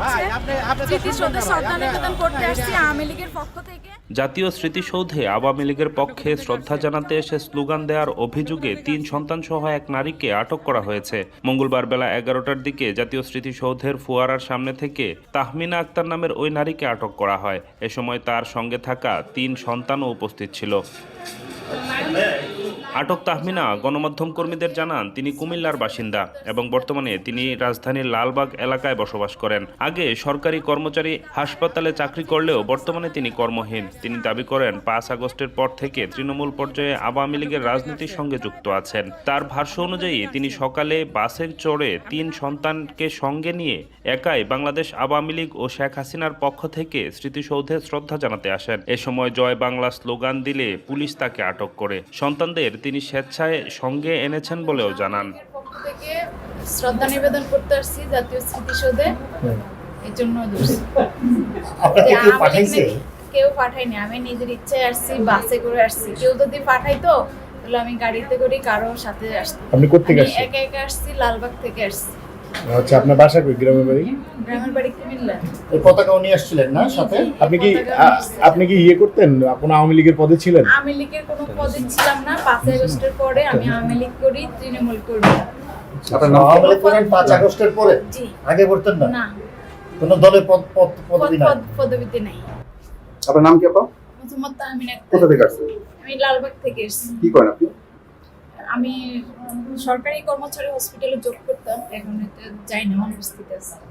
হচ্ছে স্মৃতিসৌধে শ্রদ্ধা নিবেদন করতে আসছি আওয়ামী লীগের পক্ষ থেকে। জাতীয় স্মৃতিসৌধে আওয়ামী লীগের পক্ষে শ্রদ্ধা জানাতে এসে স্লোগান দেওয়ার অভিযোগে ৩ সন্তানসহ এক নারীকে আটক করা হয়েছে। মঙ্গলবার বেলা ১১টার দিকে জাতীয় স্মৃতিসৌধের ফোয়ারার সামনে থেকে তাহমিনা আক্তার নামের ওই নারীকে আটক করা হয়। এ সময় তার সঙ্গে থাকা ৩ সন্তানও উপস্থিত ছিল। আটক তাহমিনা গণমাধ্যম কর্মীদের জানান তিনি কুমিল্লার বাসিন্দা এবং বর্তমানে তিনি রাজধানীর লালবাগ এলাকায় বসবাস করেন। আগে সরকারি কর্মচারী হাসপাতালে চাকরি করলেও বর্তমানে তিনি কর্মহীন। তিনি দাবি করেন ৫ আগস্টের পর থেকে তৃণমূল পর্যায়ে আওয়ামী লীগের রাজনীতির সঙ্গে যুক্ত আছেন। তার ভাষ্য অনুযায়ী তিনি সকালে বাসে চড়ে ৩ সন্তানকে সঙ্গে নিয়ে একাই বাংলাদেশ আওয়ামী লীগ ও শেখ হাসিনার পক্ষ থেকে স্মৃতিসৌধে শ্রদ্ধা জানাতে আসেন। এ সময় জয় বাংলা স্লোগান দিলে পুলিশ তাকে আটক করে। সন্তানদের তিনি স্বেচ্ছায় সঙ্গে এনেছেন বলেও জানান। থেকে শ্রদ্ধা নিবেদন করতে আসছি জাতীয় স্মৃতিসৌধে, এর জন্য কেউ পাঠায়নি, আমি নিজের ইচ্ছায় আসছি, বাসে করে আসছি। কেউ যদি পাঠাইতো তাহলে আমি গাড়িতে করে কারো সাথে আসতাম। আপনি কোথা থেকে আসছেন? একা একা আসছি, লালবাগ থেকে আসছি। আচ্ছা, আপনার বাসা কই? গ্রামের বাড়ি? গ্রামের বাড়ি কুমিল্লা। এই পতাকাও নিয়ে আসছিলেন না সাথে? আপনি কি ইয়ে করতেন, কোন আওয়ামী লীগের পদে ছিলেন? আওয়ামী লীগের কোনো পদে ছিলাম না। ৫ আগস্টের পরে আমি আওয়ামী লীগ করি, তৃণমূল করি। আপনার নাম আওয়ামী লীগ করেন ৫ আগস্টের পরে? জি। আগে করতেন না? না, কোনো দলের পদবি নাই? পদবিতে নাই। আপনার নাম কি আপা? মোহাম্মদ তাহমিনা। কোথা থেকে আসছেন? আমি লালবাগ থেকে এসেছি। কি করেন আপনি? আমি সরকারি কর্মচারী হসপিটালে জব করতাম, এখন এটা যাই না, অনুপস্থিত আছে।